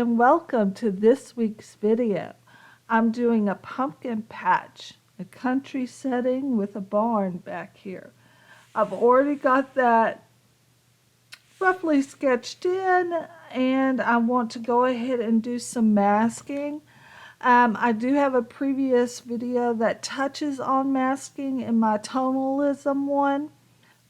and welcome to this week's video. I'm doing a pumpkin patch, a country setting with a barn back here. I've already got that roughly sketched in, and I want to go ahead and do some masking. I do have a previous video that touches on masking in my tonalism one.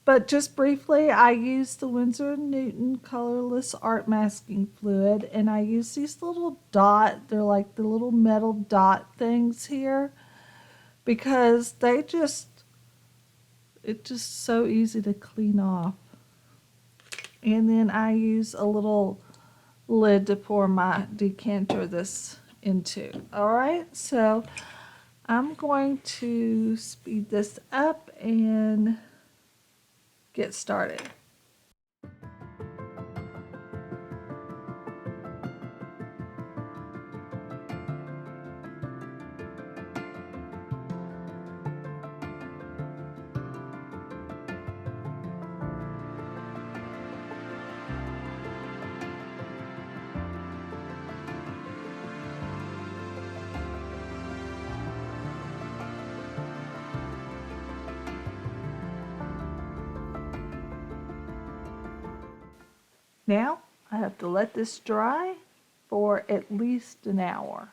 But just briefly, I use the Winsor & Newton colorless art masking fluid, and I use these little they're like the little metal dot things here, because it's just so easy to clean off. And then I use a little lid to pour my decanter this into. All right, so I'm going to speed this up and get started. Now I have to let this dry for at least an hour.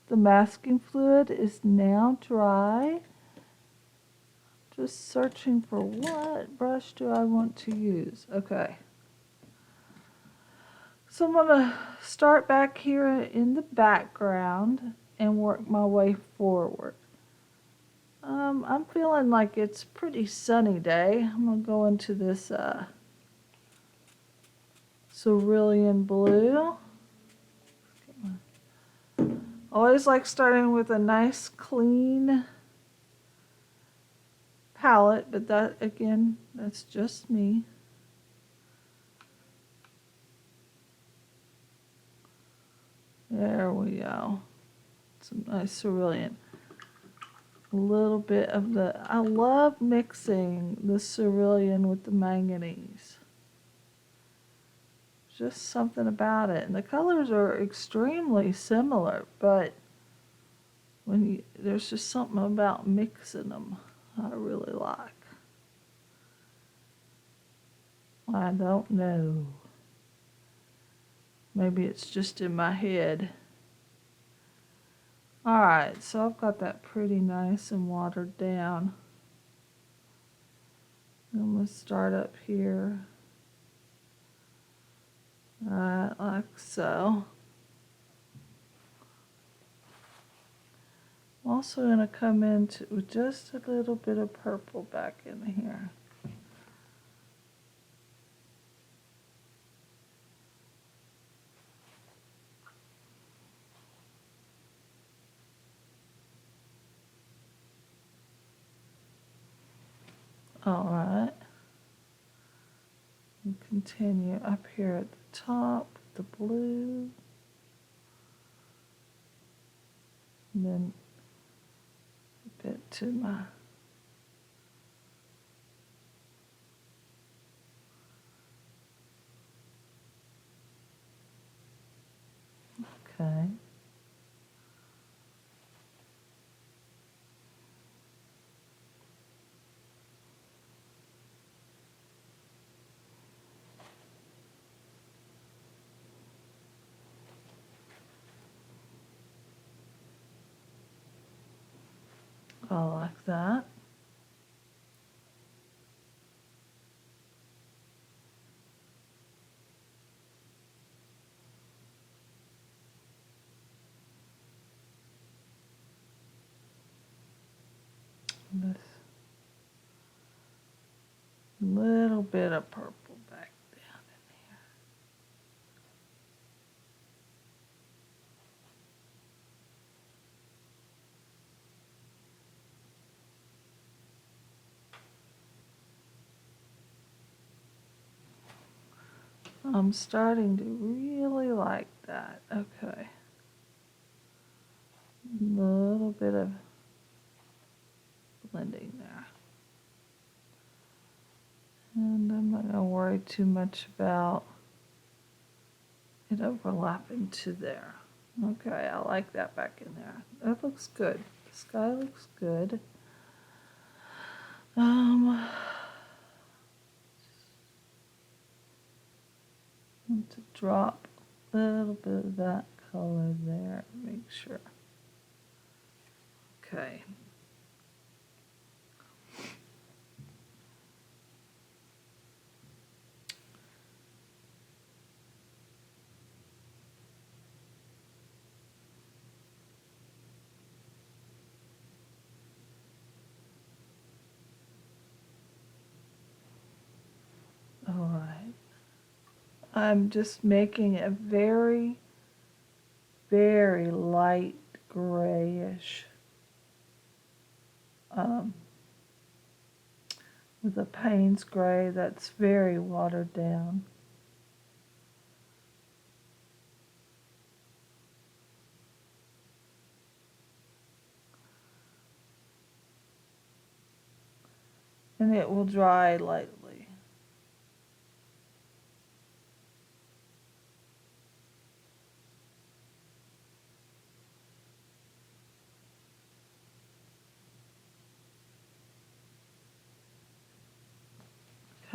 The masking fluid is now dry. Just searching for what brush do I want to use. Okay. So I'm going to start back here in the background and work my way forward. I'm feeling like it's a pretty sunny day. I'm going to go into this Cerulean Blue. Always like starting with a nice clean palette, but that again, that's just me. There we go. Some nice cerulean. A little bit of I love mixing the cerulean with the manganese. Just something about it. And the colors are extremely similar, but there's just something about mixing them I really like. I don't know. Maybe it's just in my head. Alright, so I've got that pretty nice and watered down. I'm going to start up here. Right, like so. I'm also going to come in with just a little bit of purple back in here. Alright. And continue up here at the top with the blue. And then a bit to my okay. I like that. This little bit of purple back down in here. I'm starting to really like that. Okay. A little bit of blending there. And I'm not going to worry too much about it overlap into there. Okay, I like that back in there. That looks good. The sky looks good. Want to drop a little bit of that color there. Make sure. Okay. All right. I'm just making a very, very light grayish with a Payne's gray that's very watered down. And it will dry lightly.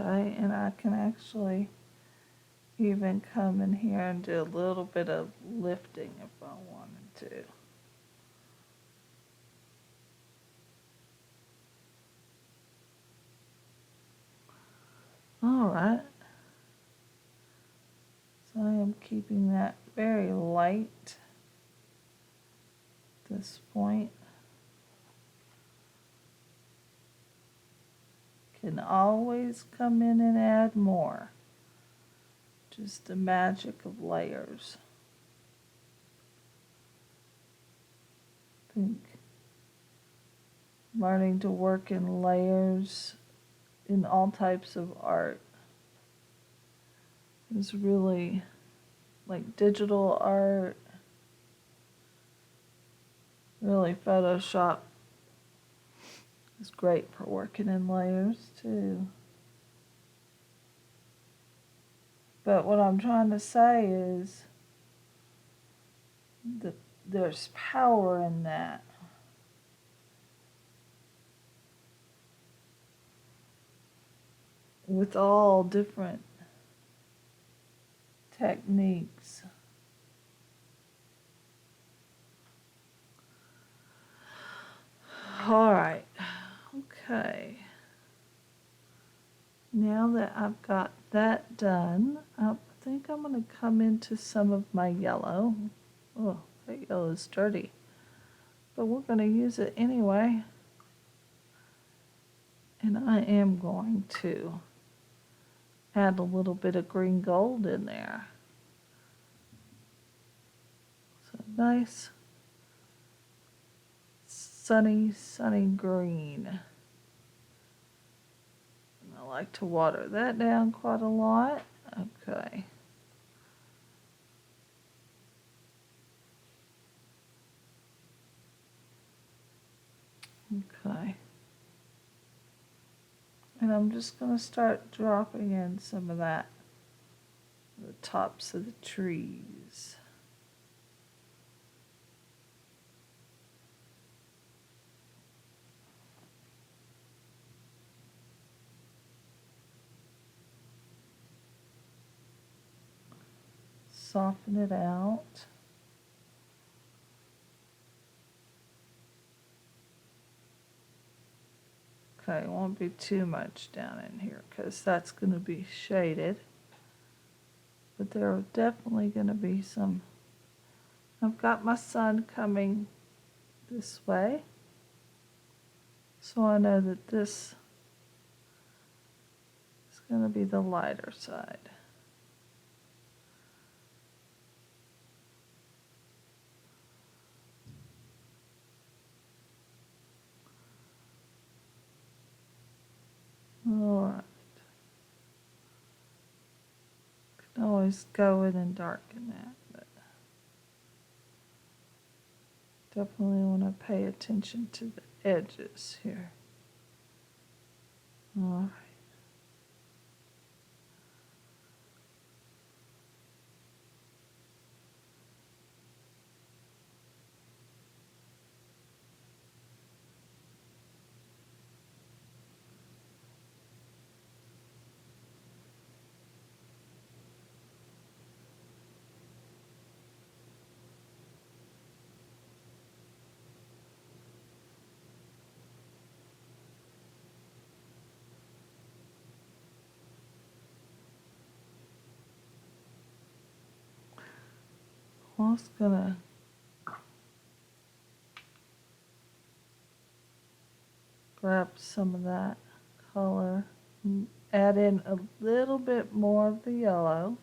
Okay, and I can actually even come in here and do a little bit of lifting if I wanted to. All right. So I am keeping that very light at this point. Can always come in and add more. Just the magic of layers. I think learning to work in layers in all types of art is really, like digital art, really Photoshop is great for working in layers too. But what I'm trying to say is that there's power in that. With all different techniques. All right, okay. Now that I've got that done, I think I'm going to come into some of my yellow. Oh, that yellow is dirty, but we're going to use it anyway. And I am going to add a little bit of green gold in there. So nice, sunny, sunny green. And I like to water that down quite a lot. Okay. Okay. And I'm just going to start dropping in some of that, the tops of the trees. Soften it out. Okay, it won't be too much down in here because that's going to be shaded. But there are definitely going to be some. I've got my sun coming this way. So I know that this is going to be the lighter side. All right. Can always go in and darken that, but definitely want to pay attention to the edges here. All right. Okay. I'm just gonna grab some of that color, add in a little bit more of the yellow.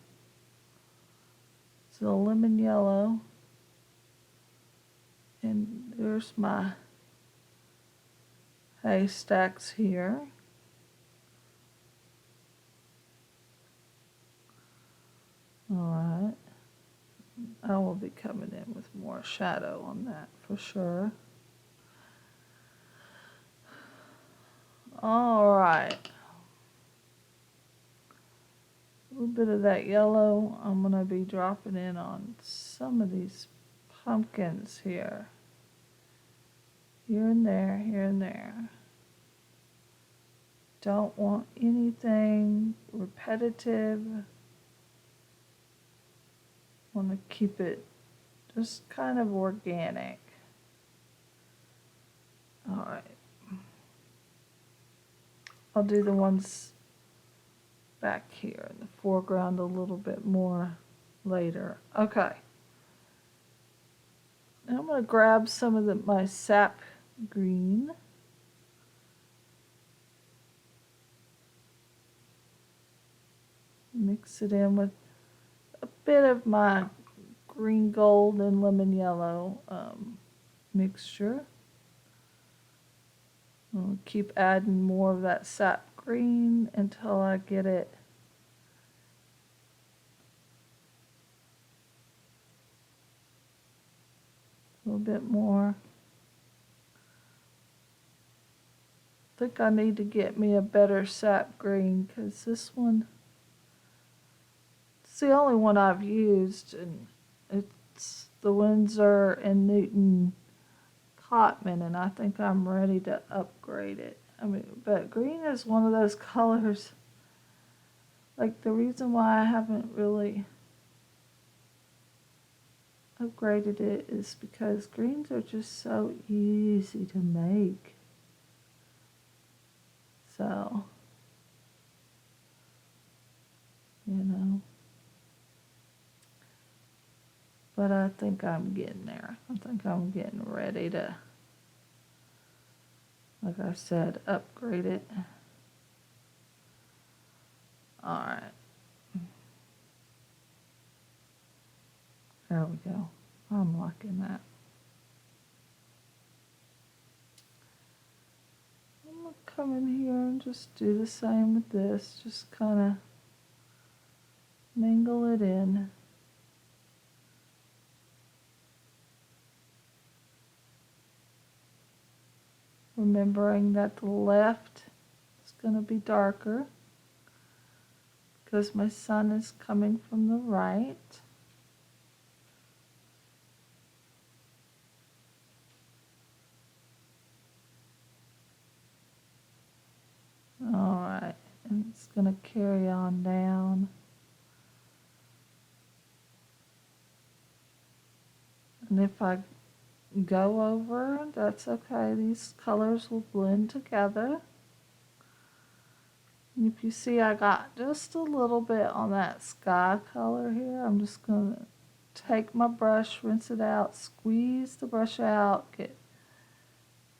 So lemon yellow, and there's my haystacks here. All right, I will be coming in with more shadow on that for sure. All right, a little bit of that yellow I'm gonna be dropping in on some of these pumpkins here. Here and there, here and there. Don't want anything repetitive. Want to keep it just kind of organic. All right. I'll do the ones back here in the foreground a little bit more later. Okay. Now I'm going to grab some of my sap green. Mix it in with a bit of my green gold and lemon yellow mixture. I'll keep adding more of that sap green until I get it a little bit more. I think I need to get me a better sap green because this one, it's the only one I've used, and it's the Windsor and Newton Cotman, and I think I'm ready to upgrade it. I mean, but green is one of those colors, like the reason why I haven't really upgraded it is because greens are just so easy to make. So, you know. But I think I'm getting there. I think I'm getting ready to, like I said, upgrade it. All right. There we go. I'm liking that. I'm going to come in here and just do the same with this. Just kind of mingle it in. Remembering that the left is going to be darker because my sun is coming from the right. All right, and it's going to carry on down. And if I go over, that's okay. These colors will blend together. And if you see, I got just a little bit on that sky color here. I'm just going to take my brush, rinse it out, squeeze the brush out,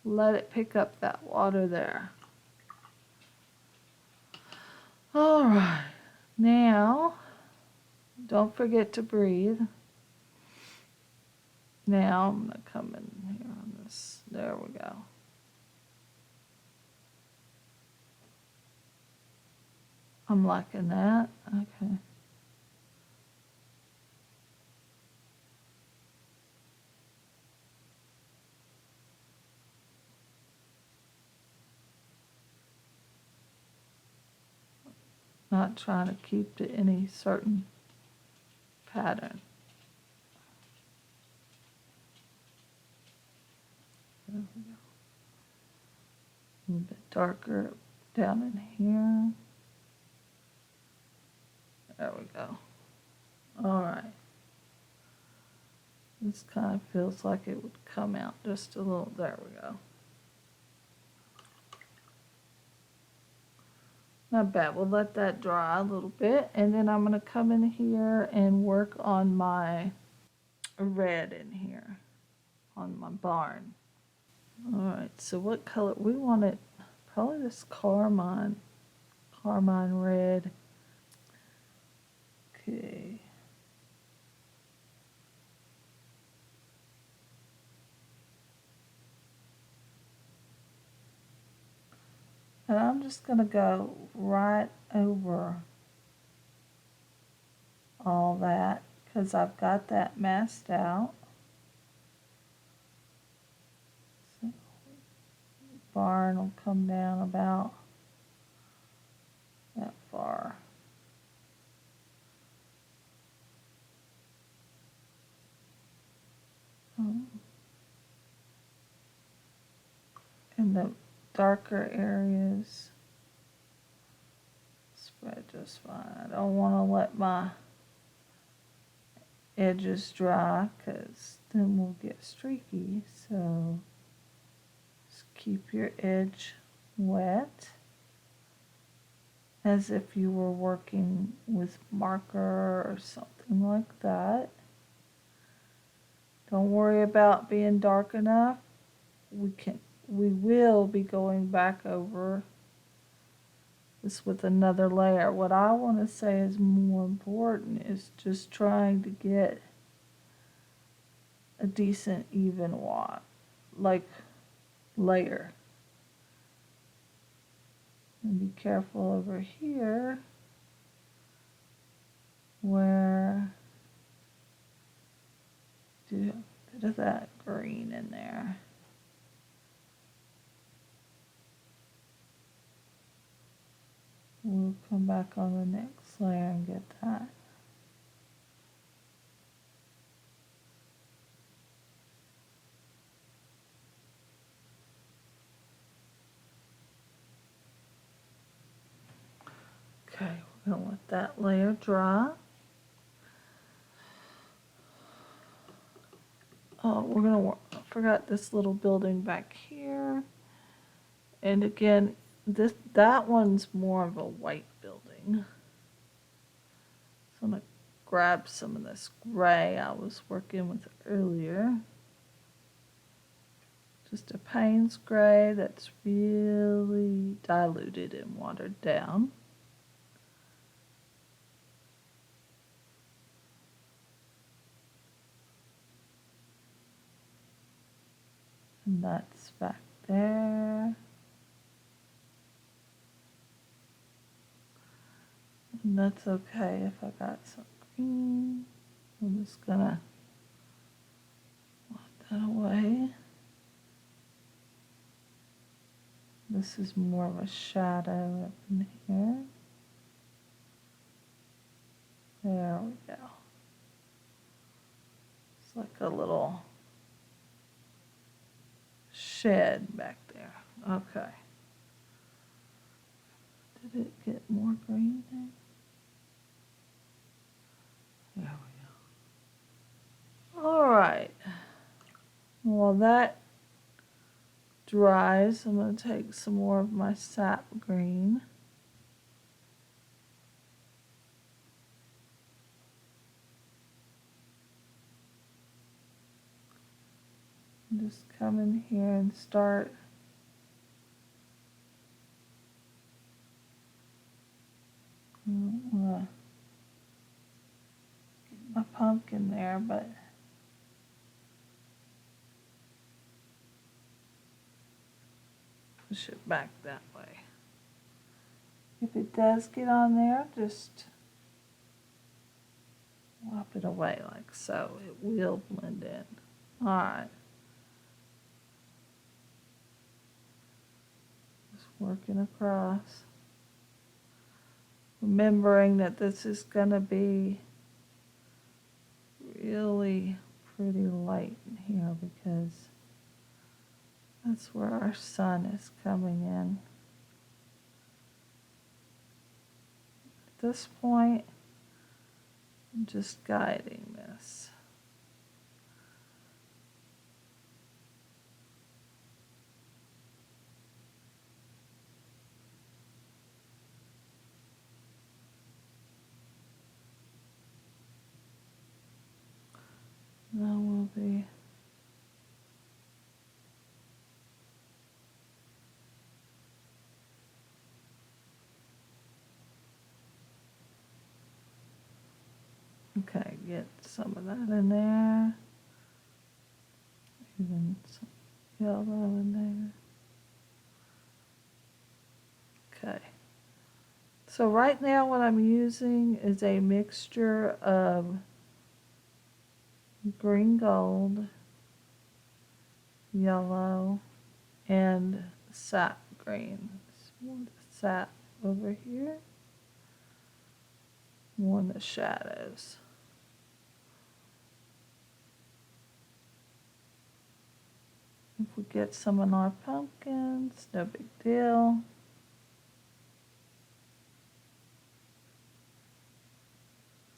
let it pick up that water there. All right, now don't forget to breathe. Now I'm going to come in here on this. There we go. I'm liking that. Okay. Not trying to keep to any certain pattern. There we go. A little bit darker down in here. There we go. All right. This kind of feels like it would come out just a little. There we go. Not bad. We'll let that dry a little bit, and then I'm going to come in here and work on my red in here on my barn. Alright, so what color? We want it probably this carmine red. Okay. And I'm just going to go right over all that because I've got that masked out. So barn will come down about that far. And the darker areas spread just fine. I don't want to let my edges dry because then we'll get streaky. So just keep your edge wet as if you were working with marker or something like that. Don't worry about being dark enough. We will be going back over this with another layer. What I want to say is more important is just trying to get a decent even layer. And be careful over here where do a bit of that green in there. We'll come back on the next layer and get that. Okay, we're going to let that layer dry. Oh, we're going to work, I forgot this little building back here. And again, that one's more of a white building. So I'm going to grab some of this gray I was working with earlier. Just a Payne's gray that's really diluted and watered down. And that's back there. And that's okay if I got some green. I'm just gonna wipe that away. This is more of a shadow up in here. There we go. It's like a little shed back there. Okay. Did it get more green there? There we go. All right. While that dries, I'm going to take some more of my sap green. And just come in here and start get my pumpkin there, but push it back that way. If it does get on there, just wipe it away like so. It will blend in. All right. Just working across. Remembering that this is going to be really pretty light in here because that's where our sun is coming in. At this point, I'm just guiding this. Now will be. Okay, get some of that in there. Even some yellow in there. Okay. So right now what I'm using is a mixture of green gold, yellow, and sap green. More sap over here. More in the shadows. If we get some on our pumpkins, no big deal.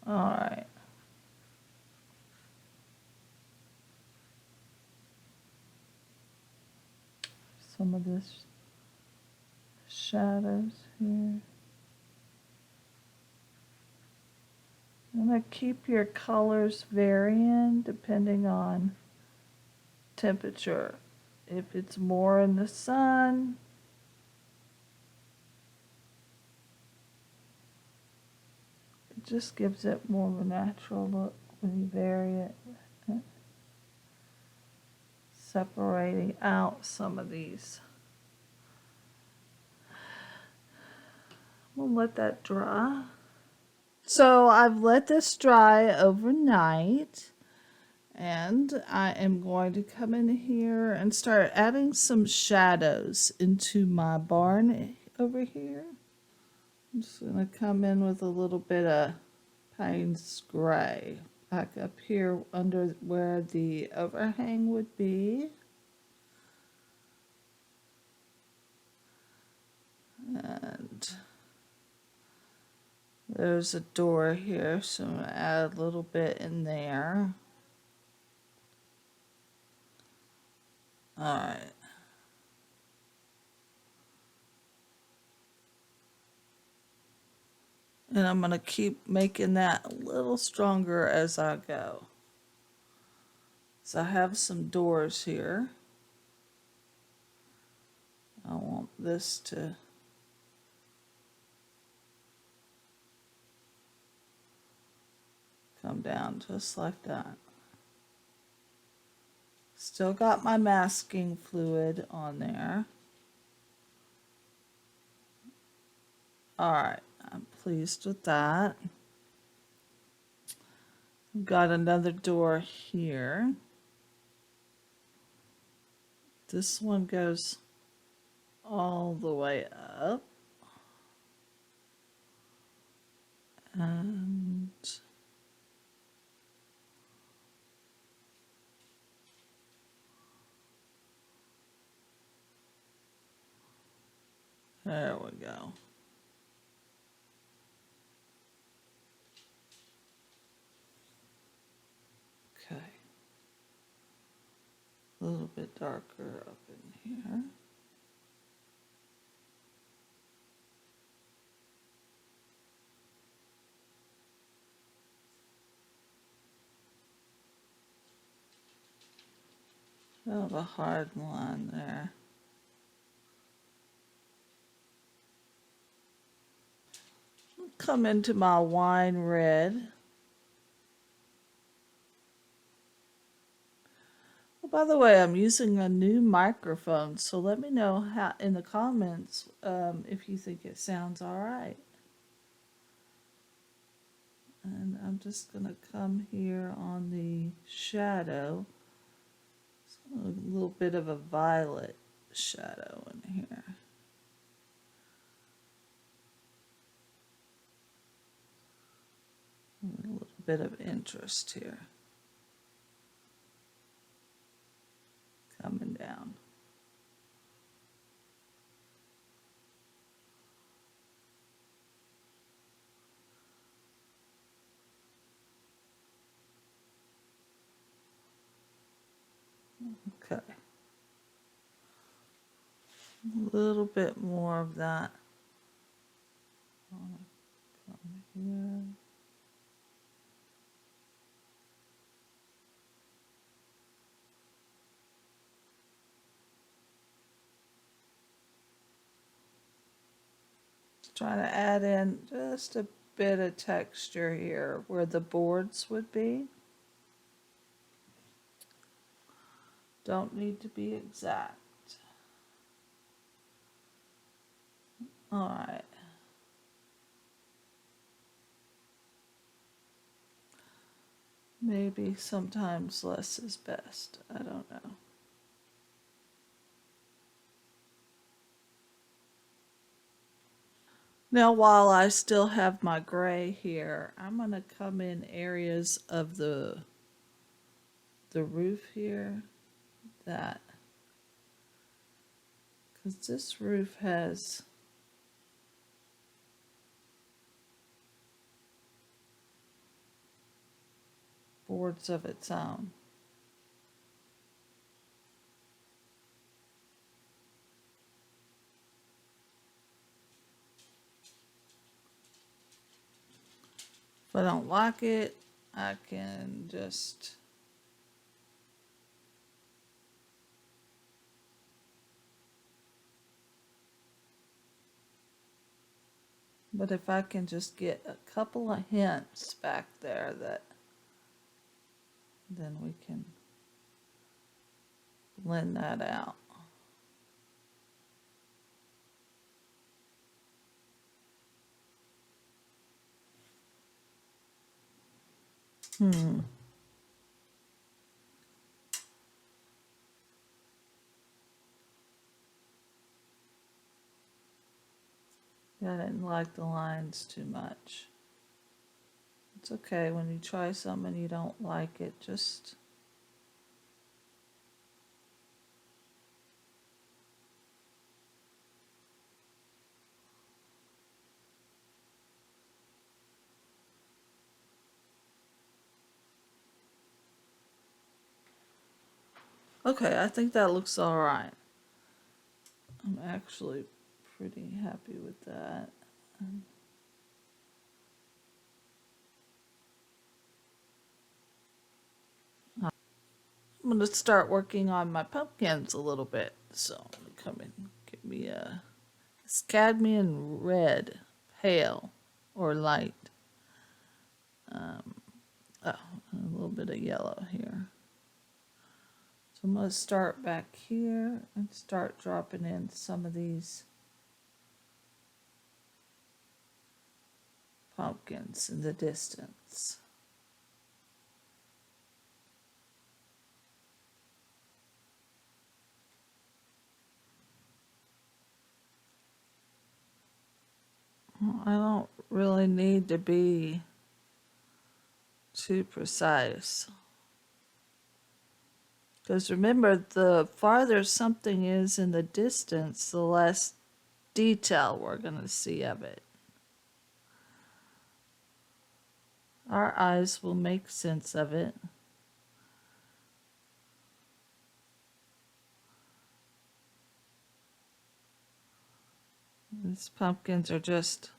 All right. Some of this shadows here. And I keep your colors varying depending on temperature. If it's more in the sun, it just gives it more of a natural look when you vary it. Separating out some of these. We'll let that dry. So I've let this dry overnight. And I am going to come in here and start adding some shadows into my barn over here. I'm just going to come in with a little bit of Payne's Gray back up here under where the overhang would be. And there's a door here, so I'm going to add a little bit in there. All right. And I'm going to keep making that a little stronger as I go. So I have some doors here. I want this to come down just like that. Still got my masking fluid on there. All right, I'm pleased with that. I've got another door here. This one goes all the way up. And there we go. Okay. A little bit darker up in here. I have a hard line there. Come into my wine red. Oh, by the way, I'm using a new microphone, so let me know how in the comments if you think it sounds all right. And I'm just going to come here on the shadow. A little bit of a violet shadow in here. A little bit of interest here. Coming down. Okay. A little bit more of that. Come here. Just trying to add in just a bit of texture here where the boards would be. Don't need to be exact. All right. Maybe sometimes less is best. I don't know. Now, while I still have my gray here, I'm going to come in areas of the roof here that, because this roof has boards of its own. If I don't like it, I can just but if I can just get a couple of hints back there, that then we can blend that out. Yeah, I didn't like the lines too much. It's okay when you try something and you don't like it, just okay, I think that looks all right. I'm actually pretty happy with that. I'm going to start working on my pumpkins a little bit. So I'm going to come in and get me a cadmium red, pale or light. Oh, a little bit of yellow here. So I'm going to start back here and start dropping in some of these pumpkins in the distance. I don't really need to be too precise. Because remember, the farther something is in the distance, the less detail we're going to see of it. Our eyes will make sense of it. These pumpkins are just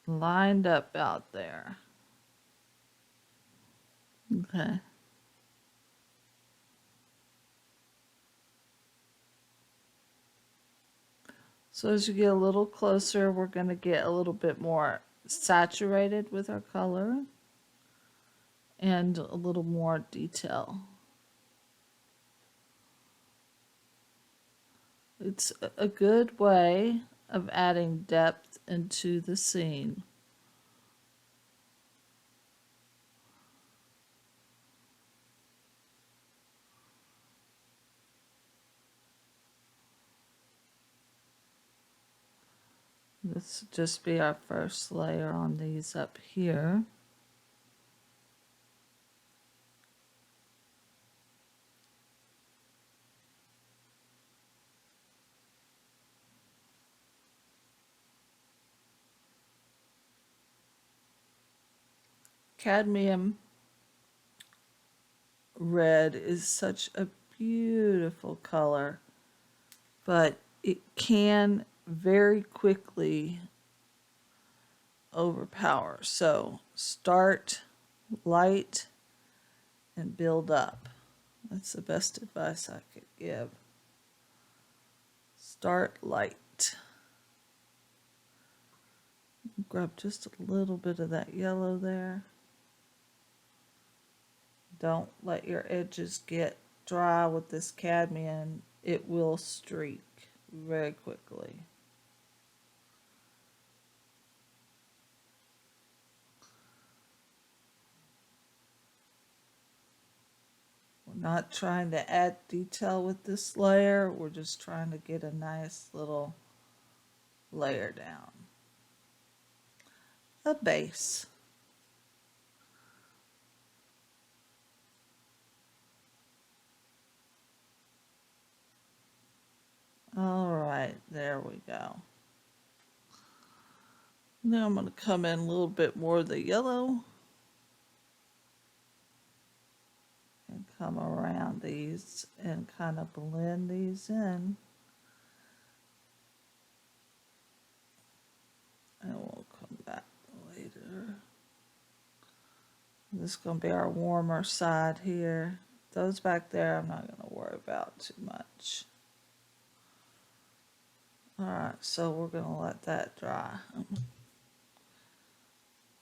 lined up out there. Okay. So as you get a little closer, we're going to get a little bit more saturated with our color and a little more detail. It's a good way of adding depth into the scene. This will just be our first layer on these up here. Cadmium red is such a beautiful color, but it can very quickly overpower. So start light and build up. That's the best advice I could give. Start light. Grab just a little bit of that yellow there. Don't let your edges get dry with this cadmium. It will streak very quickly. We're not trying to add detail with this layer. We're just trying to get a nice little layer down. A base. All right, there we go. Now I'm going to come in a little bit more of the yellow and come around these and kind of blend these in. And we'll come back later. This is going to be our warmer side here. Those back there I'm not going to worry about too much. Alright, so we're going to let that dry.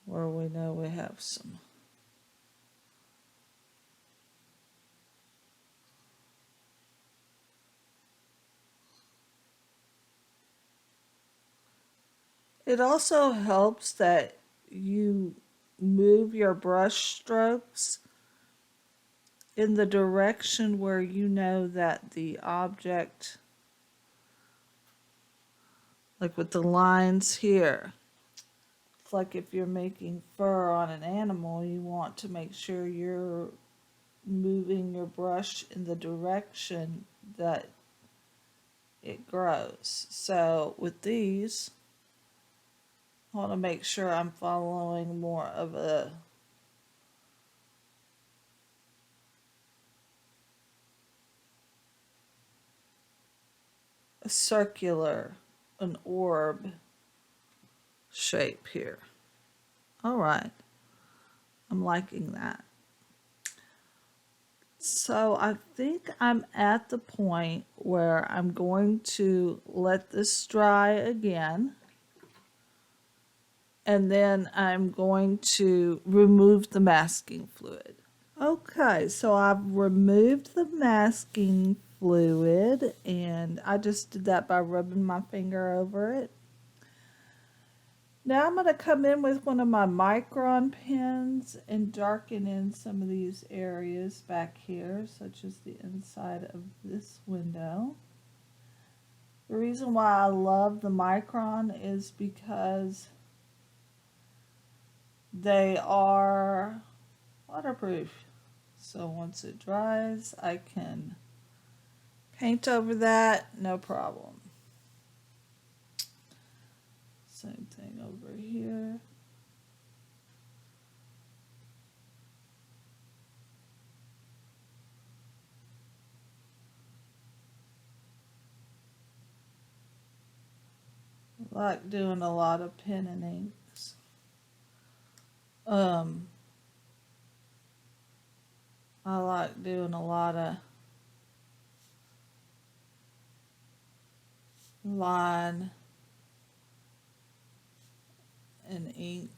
Where we know we have some. It also helps that you move your brush strokes in the direction where you know that the object, like with the lines here, it's like if you're making fur on an animal, you want to make sure you're moving your brush in the direction that it grows. So with these, I want to make sure I'm following more of a circular, an orb shape here. All right, I'm liking that. So I think I'm at the point where I'm going to let this dry again. And then I'm going to remove the masking fluid. Okay, so I've removed the masking fluid, and I just did that by rubbing my finger over it. Now I'm going to come in with one of my micron pens and darken in some of these areas back here, such as the inside of this window. The reason why I love the micron is because they are waterproof. So once it dries, I can paint over that, no problem. Same thing over here. I like doing a lot of pen and inks. I like doing a lot of line and ink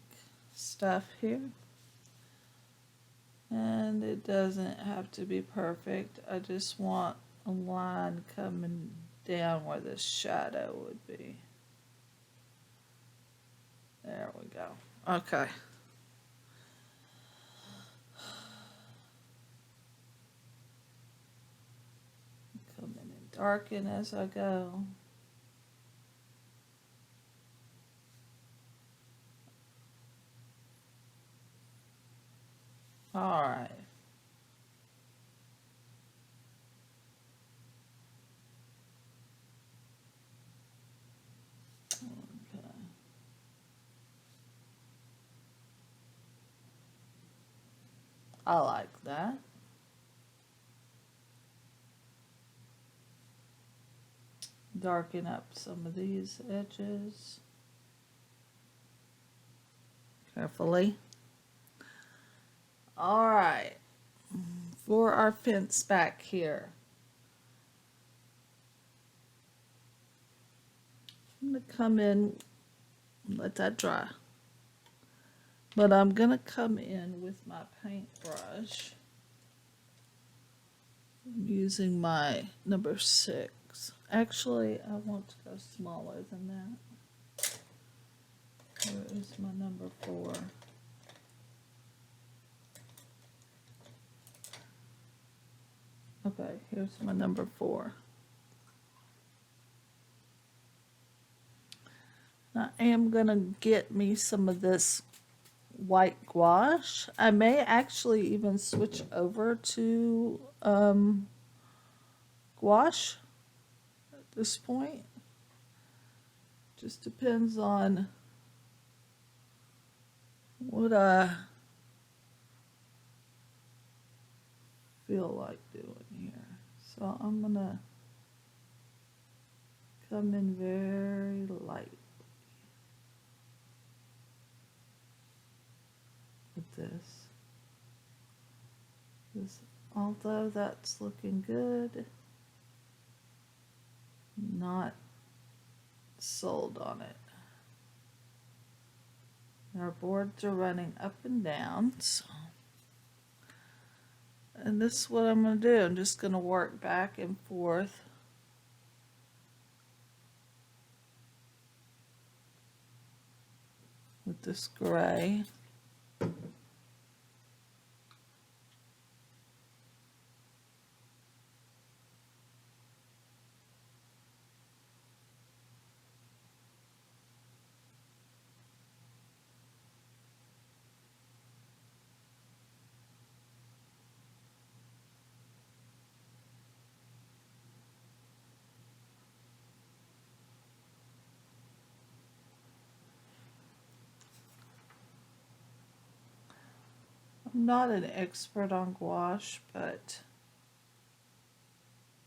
stuff here. And it doesn't have to be perfect. I just want a line coming down where the shadow would be. There we go. Okay. Come in and darken as I go. All right. Okay. I like that. Darken up some of these edges carefully. All right, for our fence back here, I'm going to come in Let that dry. But I'm going to come in with my paintbrush. I'm using my number 6. Actually, I want to go smaller than that. Where is my number 4? Okay, here's my number 4. I am going to get me some of this white gouache. I may actually even switch over to gouache at this point. Just depends on what I feel like doing here. So I'm going to come in very light with this. Although that's looking good, not sold on it. Our boards are running up and down, so. And this is what I'm going to do. I'm just going to work back and forth. With this gray. I'm not an expert on gouache, but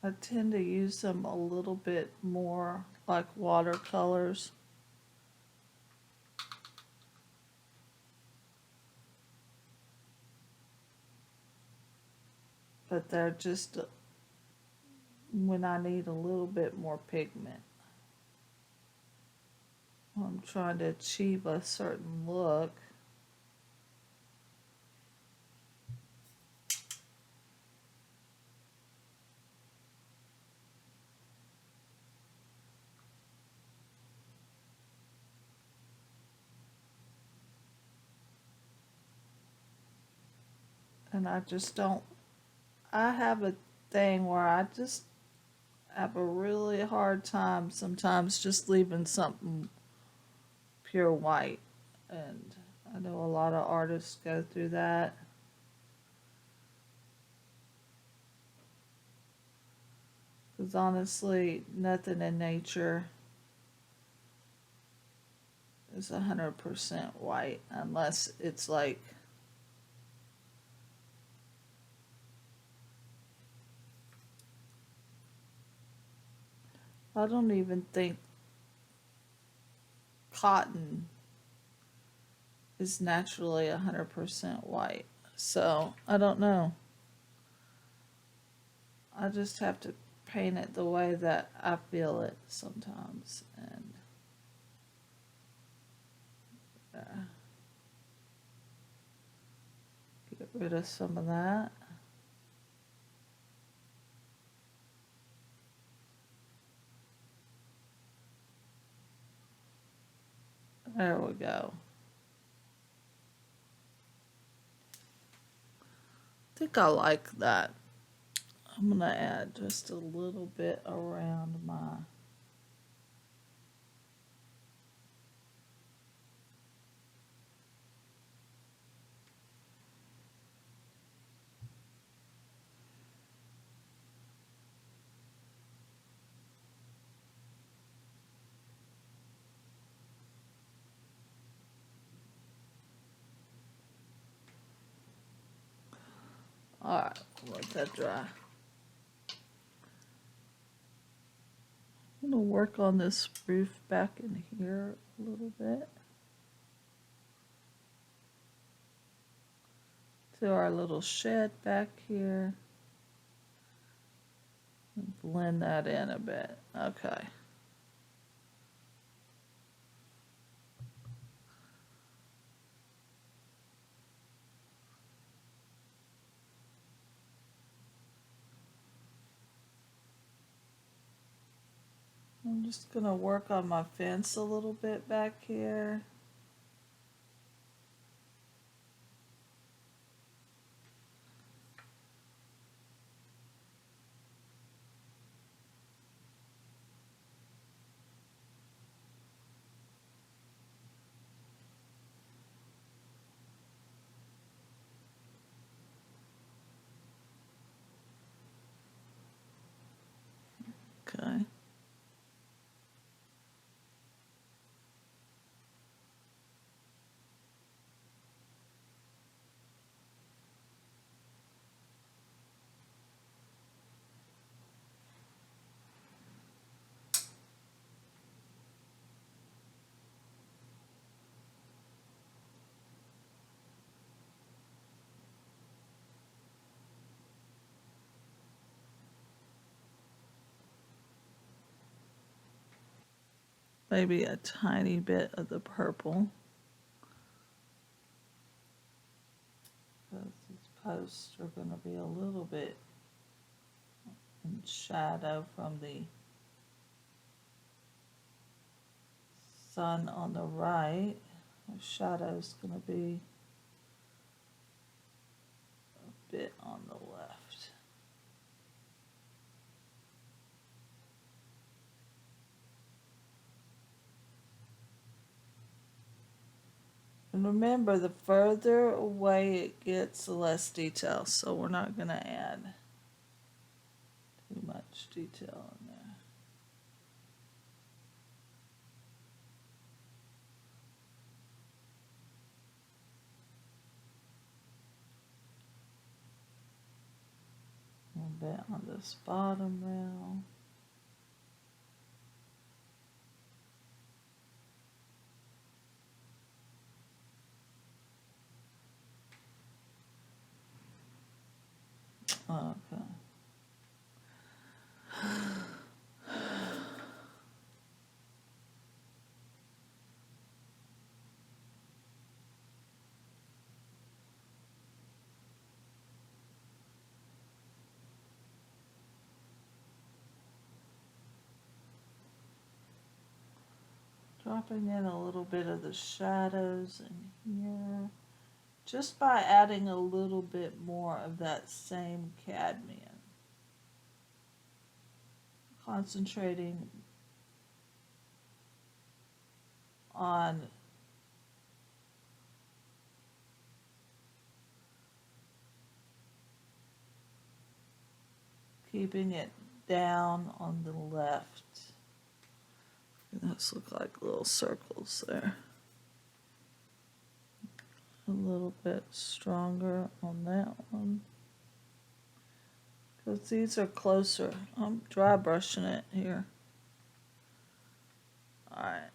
I tend to use them a little bit more like watercolors. But they're just when I need a little bit more pigment. I'm trying to achieve a certain look. And I just don't, I have a thing where I just have a really hard time sometimes just leaving something pure white. And I know a lot of artists go through that. Because honestly, nothing in nature is 100% white unless it's like I don't even think cotton is naturally 100% white. So, I don't know. I just have to paint it the way that I feel it sometimes. And get rid of some of that. There we go. I think I like that. I'm going to add just a little bit around my Alright, let that dry. I'm going to work on this roof back in here a little bit. To our little shed back here. And blend that in a bit. Okay. I'm just going to work on my fence a little bit back here. Okay. Maybe a tiny bit of the purple. Because these posts are going to be a little bit in shadow from the sun on the right. The shadow's going to be a bit on the left. And remember, the further away it gets, the less detail. So we're not going to add too much detail in there. A bit on this bottom rail. Okay. Dropping in a little bit of the shadows in here, just by adding a little bit more of that same cadmium. Concentrating on keeping it down on the left. Those look like little circles there. A little bit stronger on that one. Because these are closer. I'm dry brushing it here. Alright.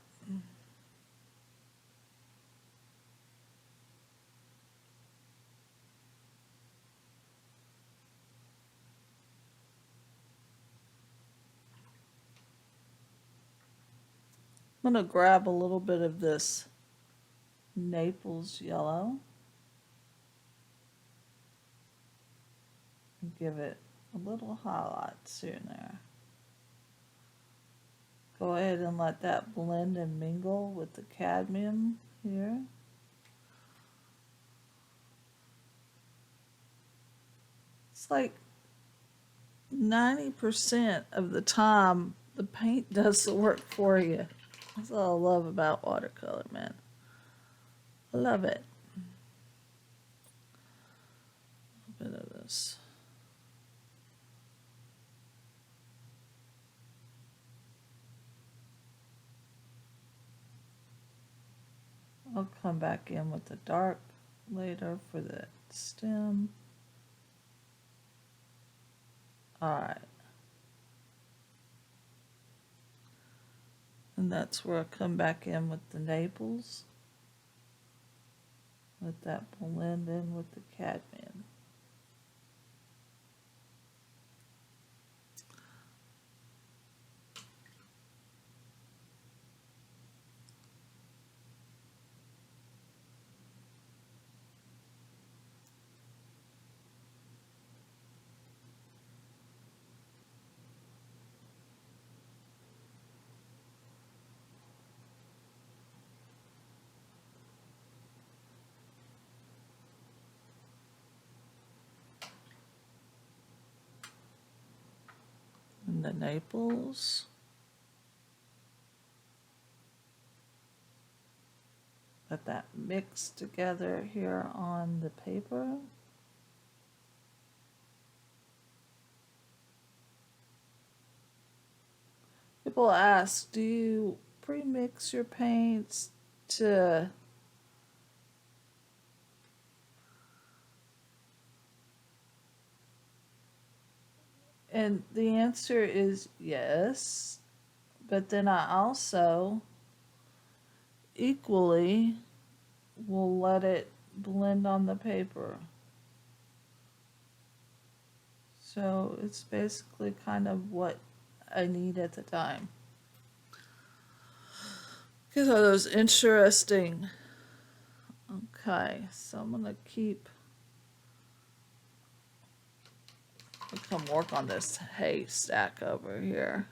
I'm going to grab a little bit of this Naples yellow and give it a little highlights here and there. Go ahead and let that blend and mingle with the cadmium here. It's like 90% of the time the paint does the work for you. That's all I love about watercolor, man. I love it. A little bit of this. I'll come back in with the dark later for the stem. Alright. And that's where I come back in with the Naples. Let that blend in with the cadmium. Naples. Let that mix together here on the paper. People ask, do you pre-mix your paints to and the answer is yes, but then I also equally will let it blend on the paper. So it's basically kind of what I need at the time. These are those interesting. Okay, so I'm gonna come work on this haystack over here.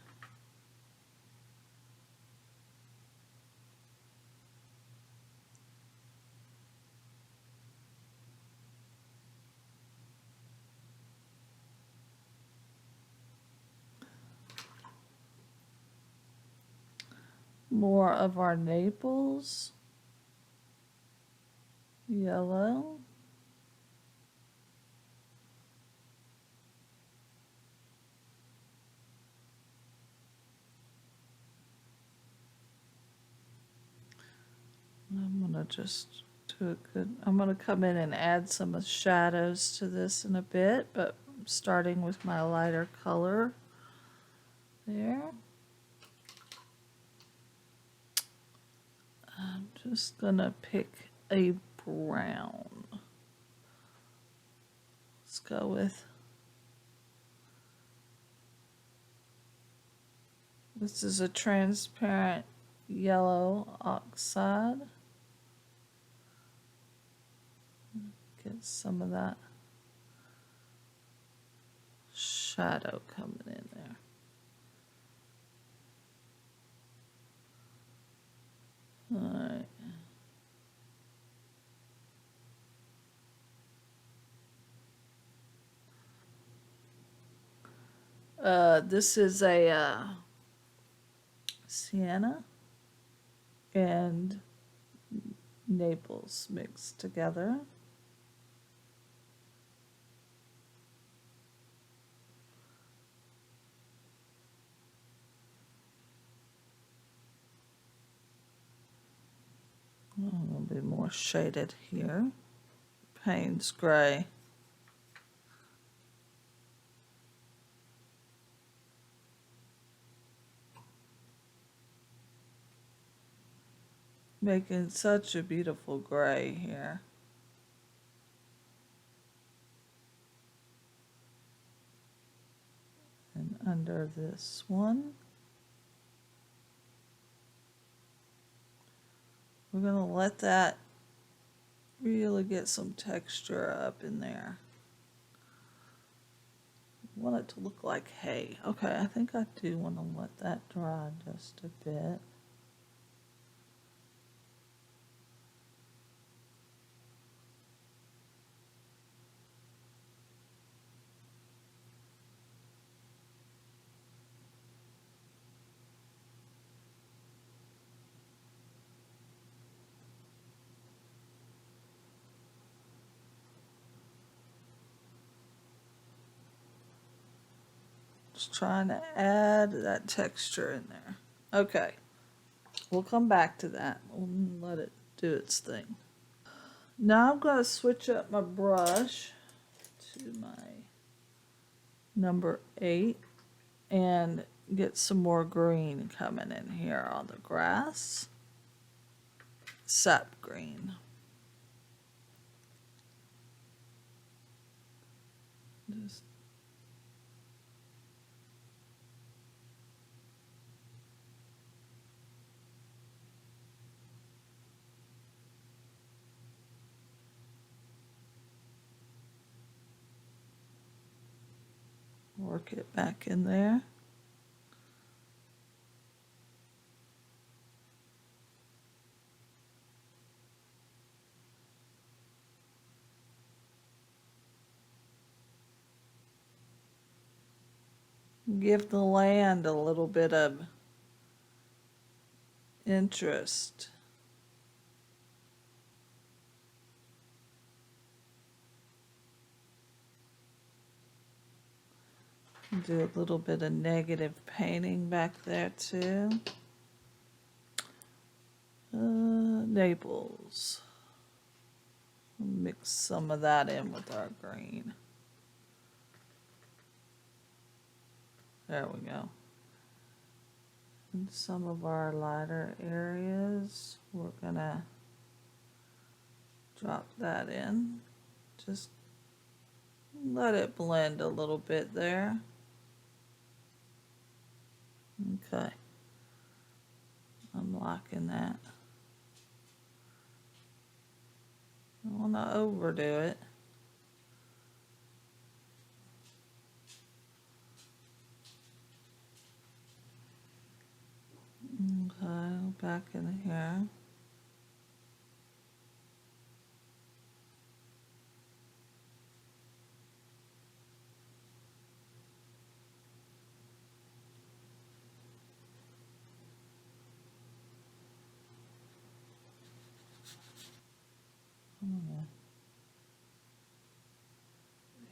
More of our Naples yellow. I'm gonna just do a good, I'm gonna come in and add some shadows to this in a bit, but I'm starting with my lighter color there. I'm just gonna pick a brown. Let's go with, this is a transparent yellow oxide. Get some of that shadow coming in there. All right. This is a sienna and Naples mixed together. A little bit more shaded here. Payne's gray. Making such a beautiful gray here. And under this one, we're going to let that really get some texture up in there. I want it to look like hay. Okay, I think I do want to let that dry just a bit. Just trying to add that texture in there. Okay, we'll come back to that. We'll let it do its thing. Now I'm going to switch up my brush to my number 8 and get some more green coming in here on the grass. Sap green. Just work it back in there. Give the land a little bit of interest. Do a little bit of negative painting back there too. Naples. Mix some of that in with our green. There we go. And some of our lighter areas, we're gonna drop that in. Just let it blend a little bit there. Okay. I'm liking that. I don't want to overdo it. Okay, back in here.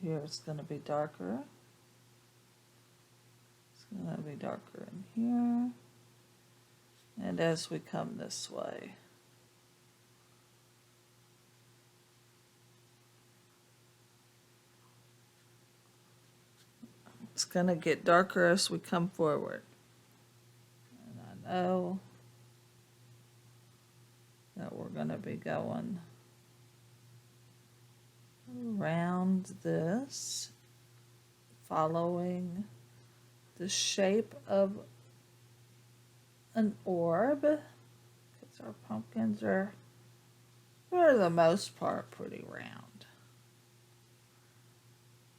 Here it's going to be darker. It's going to be darker in here. And as we come this way, it's going to get darker as we come forward. And I know that we're going to be going around this, following the shape of an orb, because our pumpkins are, for the most part, pretty round.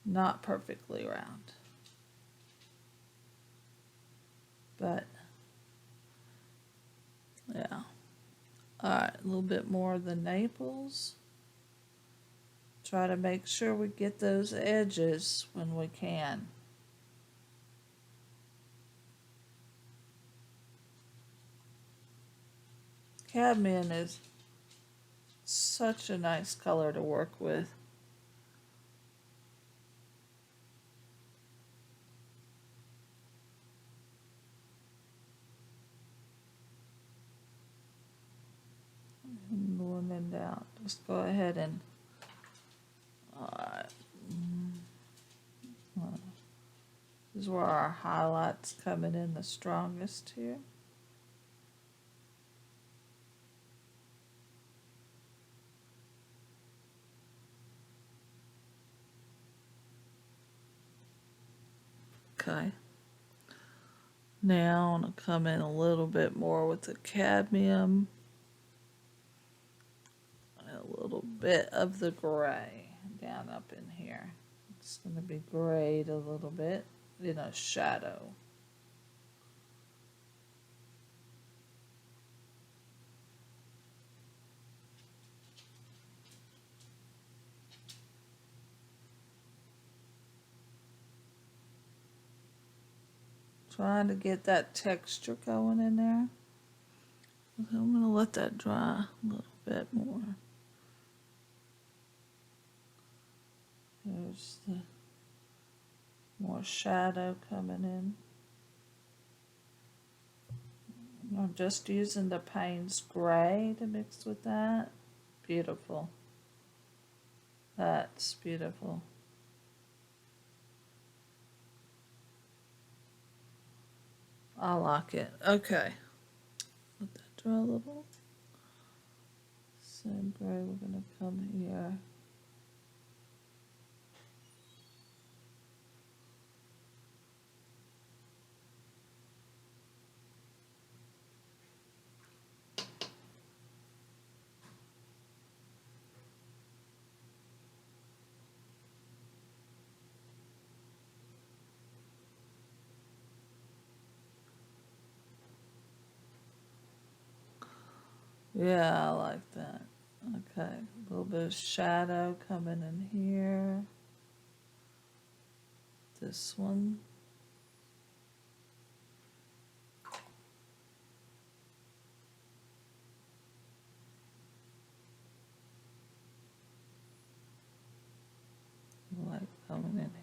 Not perfectly round. But, yeah. Alright, a little bit more of the Naples. Try to make sure we get those edges when we can. Cadmium is such a nice color to work with. And blending down. Just go ahead and this is where our highlights coming in the strongest here. Okay. Now I'm going to come in a little bit more with the cadmium. And a little bit of the gray down up in here. It's going to be grayed a little bit in a shadow. Trying to get that texture going in there. I'm going to let that dry a little bit more. There's the more shadow coming in. I'm just using the Payne's Gray to mix with that. Beautiful. That's beautiful. I like it. Okay. Let that dry a little. Same gray, we're going to come here. Yeah, I like that. Okay, a little bit of shadow coming in here. This one.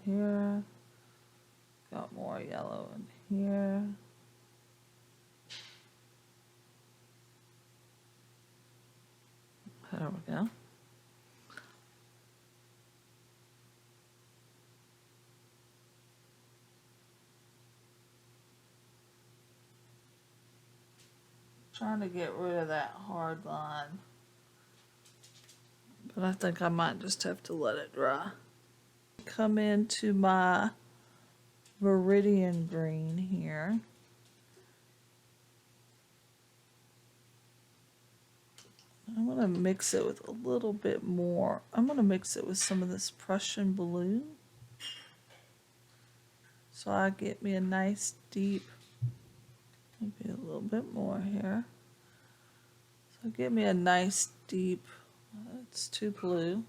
here. Got more yellow in here. There we go. Trying to get rid of that hard line. But I think I might just have to let it dry. Come into my Viridian green here. I'm going to mix it with a little bit more. I'm going to mix it with some of this Prussian blue. So I get me a nice deep, maybe a little bit more here. So get me a nice deep, it's too blue,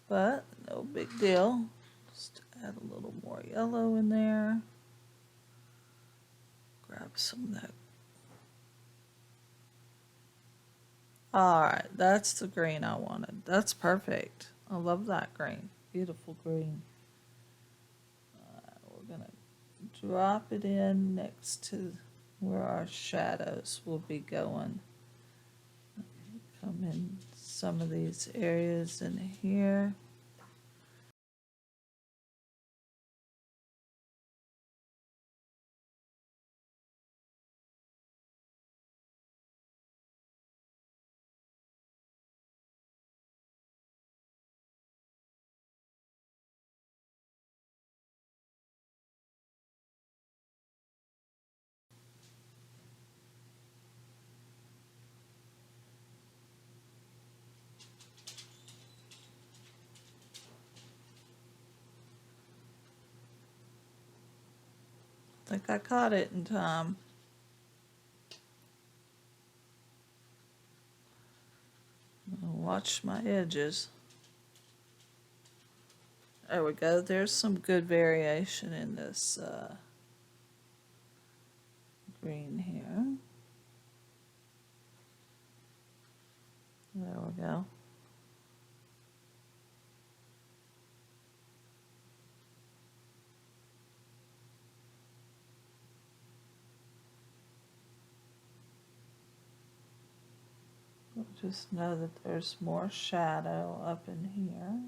but no big deal. Just add a little more yellow in there. Grab some of that. All right, that's the green I wanted. That's perfect. I love that green. Beautiful green. We're gonna drop it in next to where our shadows will be going. Come in some of these areas in here. I think I caught it in time. Watch my edges. There we go. There's some good variation in this green here. There we go. Just know that there's more shadow up in here.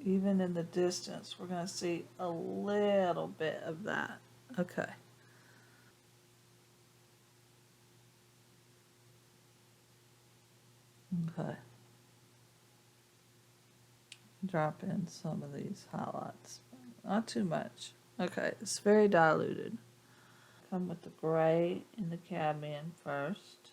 Even in the distance, we're going to see a little bit of that. Okay. Okay. Drop in some of these highlights. Not too much. Okay, it's very diluted. Come with the gray and the cadmium first.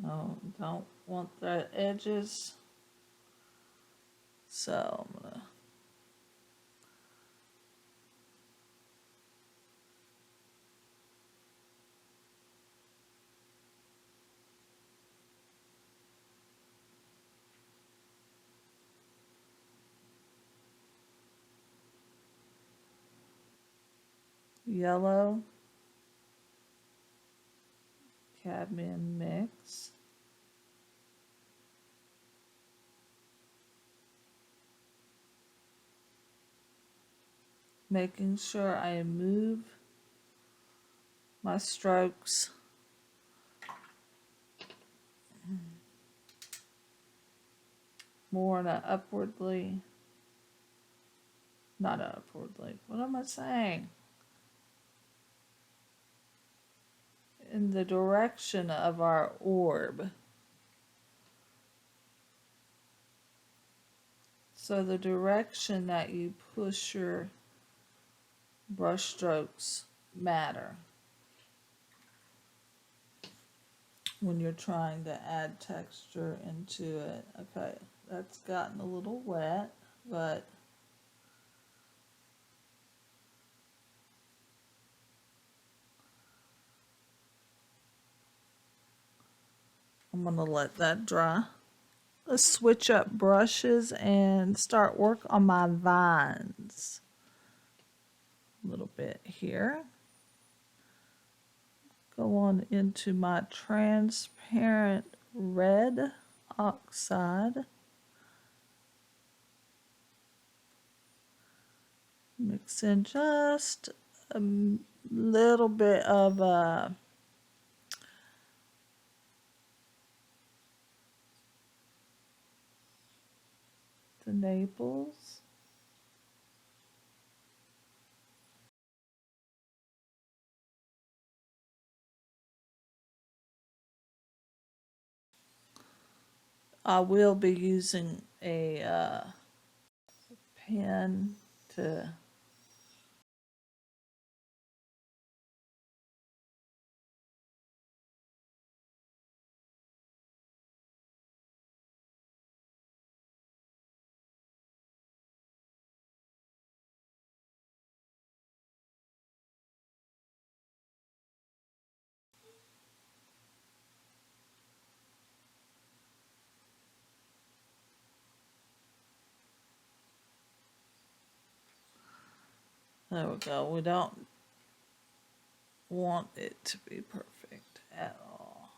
Oh, don't want the edges. So I'm gonna yellow, cadmium mix. Making sure I move my strokes more in a upwardly, not upwardly, what am I saying? In the direction of our orb. So the direction that you push your brush strokes matter when you're trying to add texture into it. Okay, that's gotten a little wet, but I'm gonna let that dry. Let's switch up brushes and start work on my vines. a little bit here. Go on into my transparent red oxide. Mix in just a little bit of the Naples. I will be using a pen to there we go. We don't want it to be perfect at all.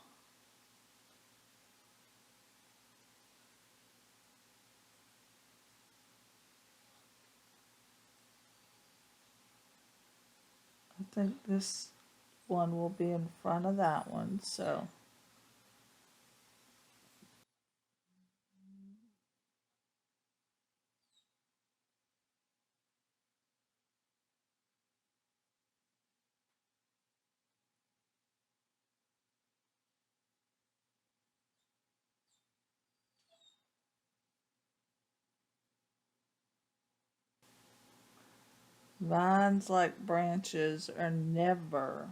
I think this one will be in front of that one, so vines like branches are never.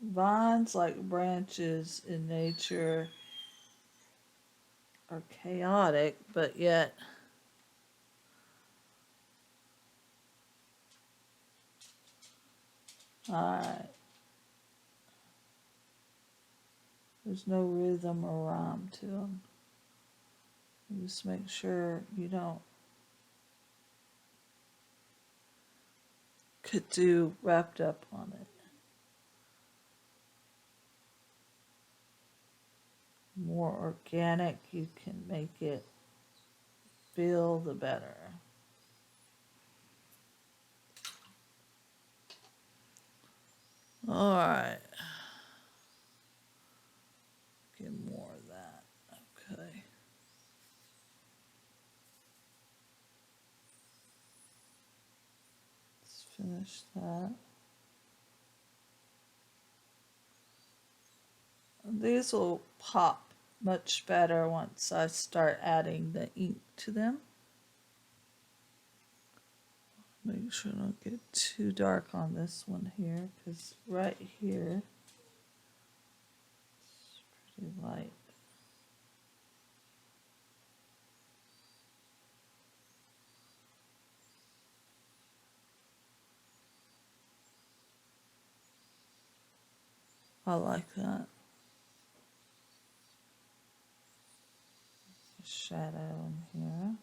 Vines like branches in nature are chaotic, but yet alright. There's no rhythm or rhyme to them. Just make sure you don't get too wrapped up on it. More organic you can make it feel, the better. All right. Get more of that. Okay. Let's finish that. These will pop much better once I start adding the ink to them. Make sure I don't get too dark on this one here, because right here it's pretty light. I like that. Shadow in here.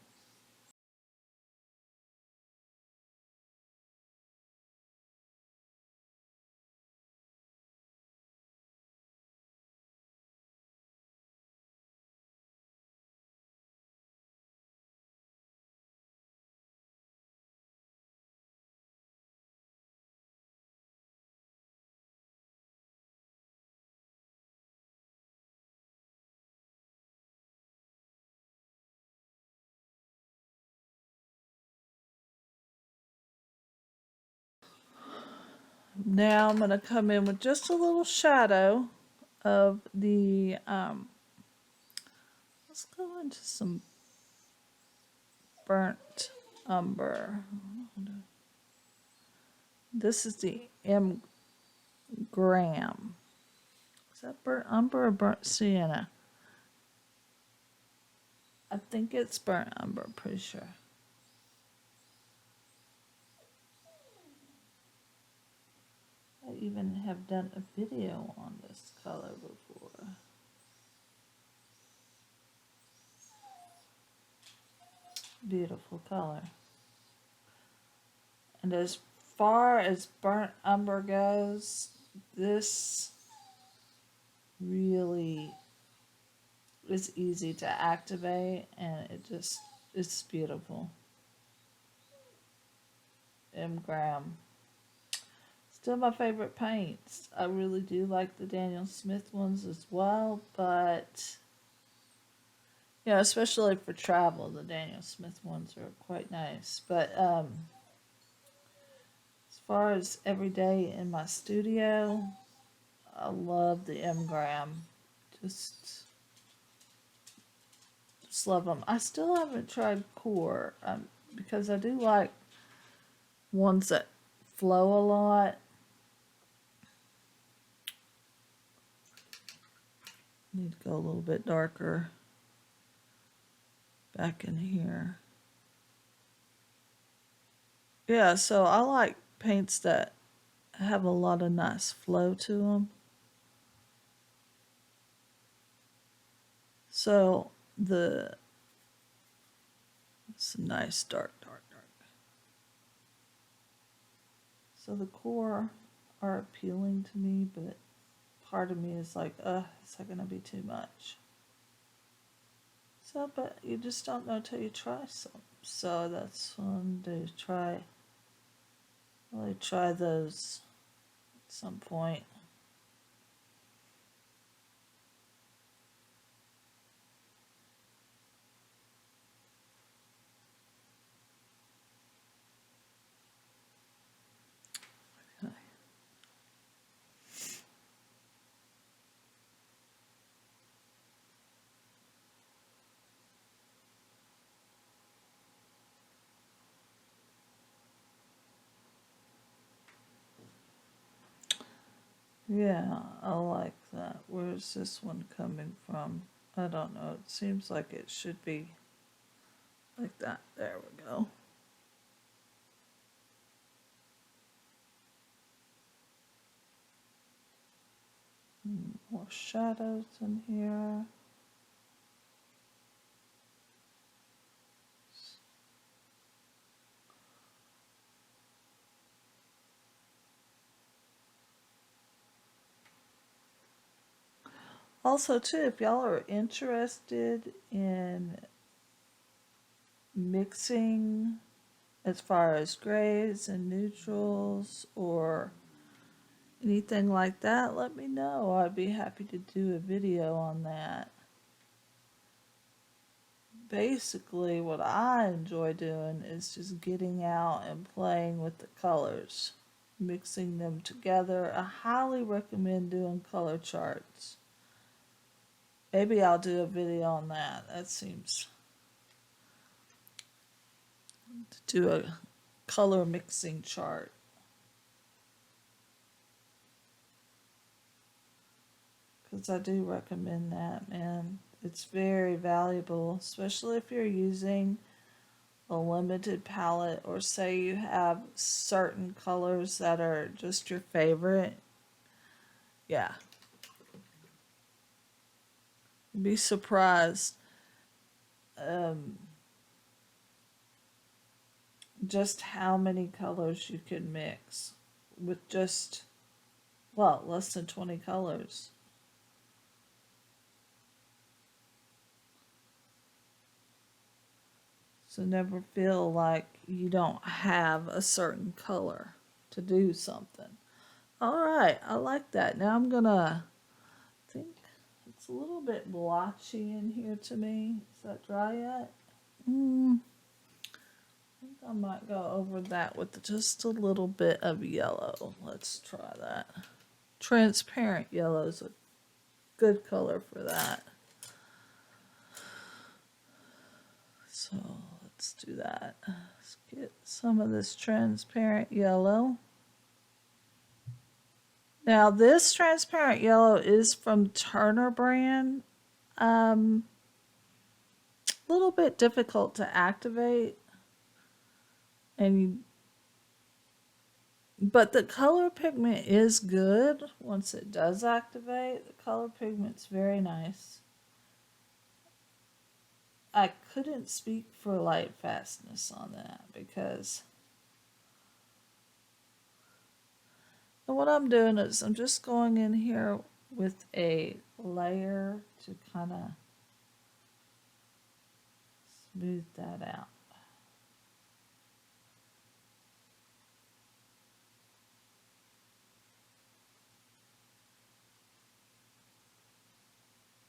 Now I'm going to come in with just a little shadow of the, let's go into some burnt umber. This is the M Graham. Is that burnt umber or burnt sienna? I think it's burnt umber, pretty sure. even have done a video on this color before. Beautiful color. And as far as burnt umber goes, this really is easy to activate, and it's beautiful. Graham. Still my favorite paints. I really do like the Daniel Smith ones as well, but especially for travel, the Daniel Smith ones are quite nice. But as far as every day in my studio, I love the Graham. Just love them. I still haven't tried Core because I do like ones that flow a lot. Need to go a little bit darker back in here. Yeah, so I like paints that have a lot of nice flow to them. So it's a nice dark. So the Core are appealing to me, but part of me is like, is that gonna be too much? So, but you just don't know till you try some. So that's what I'm gonna do. Really try those at some point. Yeah, I like that. Where's this one coming from? I don't know. It seems like it should be like that. There we go. More shadows in here. Also, too, if y'all are interested in mixing as far as grays and neutrals or anything like that, let me know. I'd be happy to do a video on that. Basically, what I enjoy doing is just getting out and playing with the colors, mixing them together. I highly recommend doing color charts. Maybe I'll do a video on that. That seems to do a color mixing chart. Because I do recommend that, man. It's very valuable, especially if you're using a limited palette or say you have certain colors that are just your favorite. Yeah. You'd be surprised just how many colors you can mix with just, less than 20 colors. So never feel like you don't have a certain color to do something. All right, I like that. Now I'm gonna think it's a little bit blotchy in here to me. Is that dry yet? I think I might go over that with just a little bit of yellow. Let's try that. Transparent yellow is a good color for that. So let's do that. Let's get some of this transparent yellow. Now this transparent yellow is from Turner brand. A little bit difficult to activate, and But the color pigment is good once it does activate. The color pigment's very nice. I couldn't speak for light fastness on that because and what I'm doing is I'm just going in here with a layer to kind of smooth that out.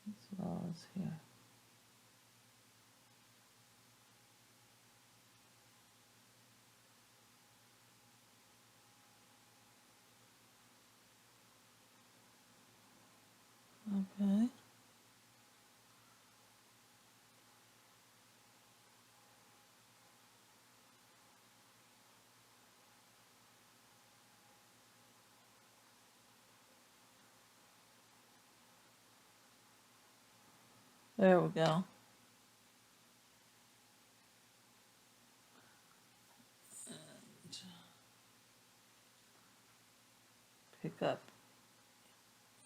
As well as here. Okay. There we go. And pick up,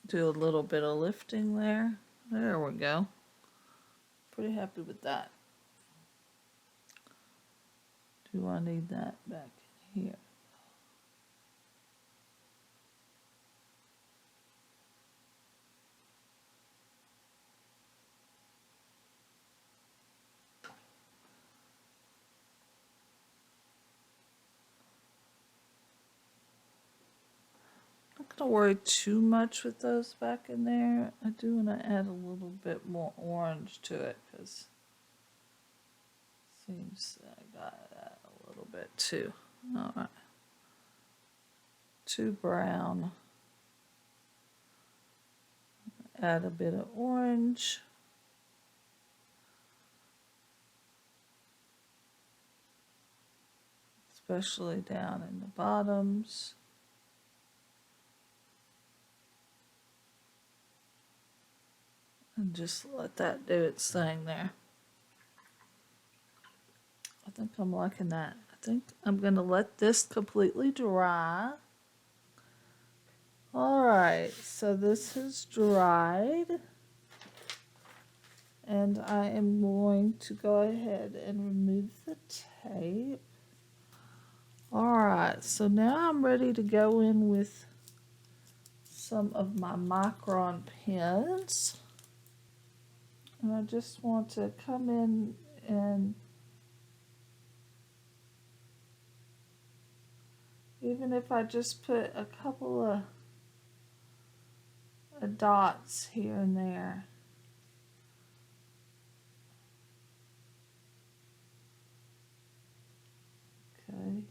do a little bit of lifting there. There we go. Pretty happy with that. Do I need that back in here? Not gonna worry too much with those back in there. I do want to add a little bit more orange to it because seems I got that a little bit too. All right, too brown. Add a bit of orange. Especially down in the bottoms. And just let that do its thing there. I think I'm liking that. I think I'm going to let this completely dry. Alright, so this has dried. And I am going to go ahead and remove the tape. Alright, so now I'm ready to go in with some of my Micron pens. And I just want to come in and even if I just put a couple of dots here and there. Okay.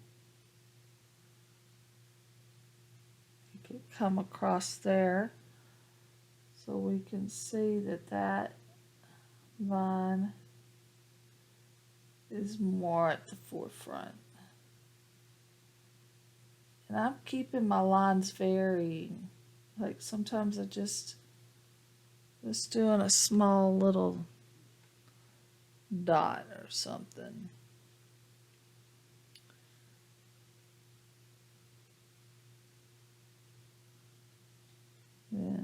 You can come across there so we can see that that vine is more at the forefront. And I'm keeping my lines varying. Like sometimes I just doing a small little dot or something. Yeah.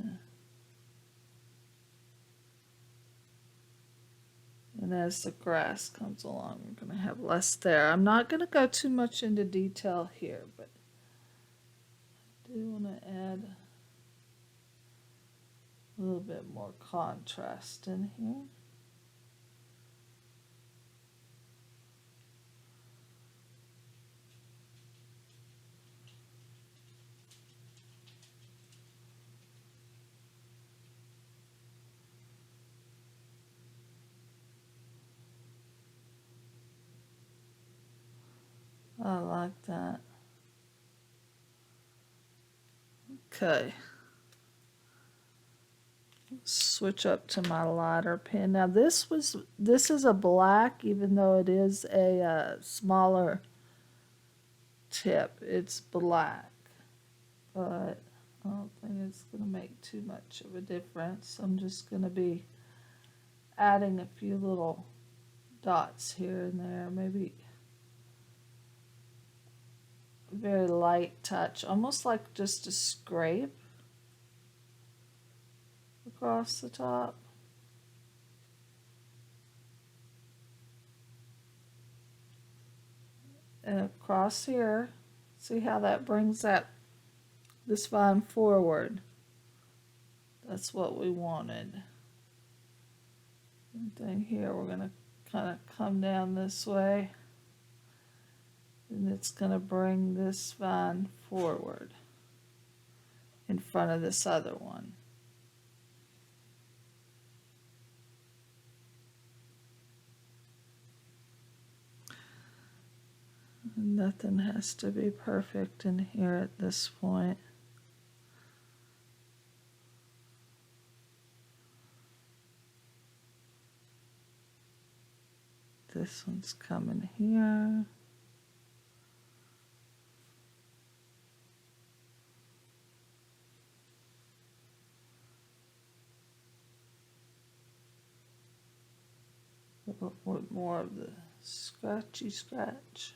And as the grass comes along, we're going to have less there. I'm not going to go too much into detail here, but I do want to add a little bit more contrast in here. I like that. Okay. Switch up to my lighter pen. Now this is a black, even though it is a smaller tip. It's black, but I don't think it's going to make too much of a difference. I'm just going to be adding a few little dots here and there, maybe very light touch, almost like just a scrape across the top. And across here, see how that brings this vine forward. That's what we wanted. And then here we're going to kind of come down this way, and it's going to bring this vine forward in front of this other one. And nothing has to be perfect in here at this point. This one's coming here. With more of the scratchy scratch.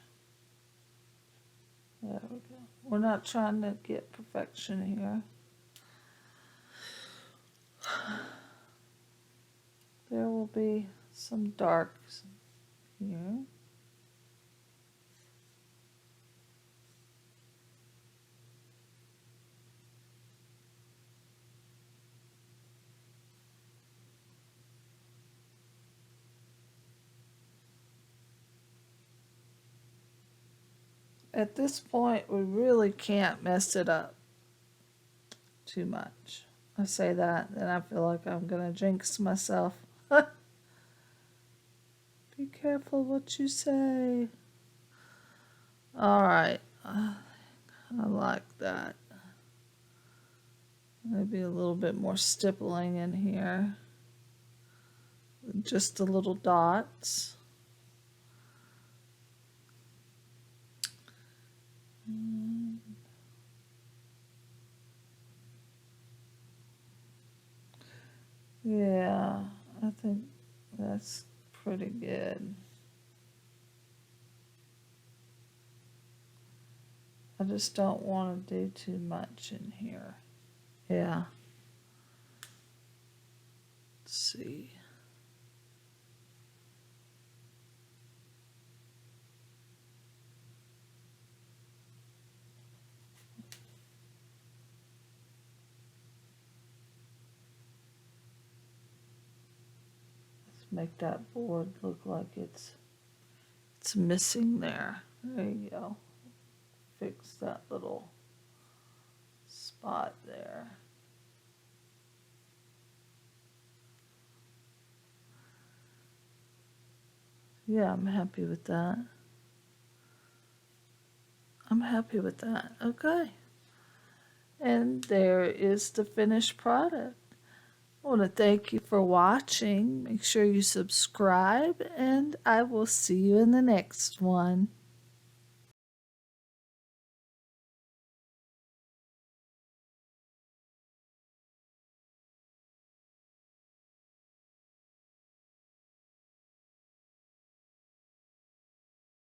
There we go. We're not trying to get perfection here. There will be some darks here. At this point, we really can't mess it up too much. I say that, then I feel like I'm going to jinx myself. Be careful what you say. All right. I like that. Maybe a little bit more stippling in here. Just the little dots. Yeah, I think that's pretty good. I just don't want to do too much in here. Yeah. Let's see. Let's make that board look like it's missing there. There you go. Fix that little spot there. Yeah, I'm happy with that. I'm happy with that. Okay. And there is the finished product. I want to thank you for watching. Make sure you subscribe, and I will see you in the next one.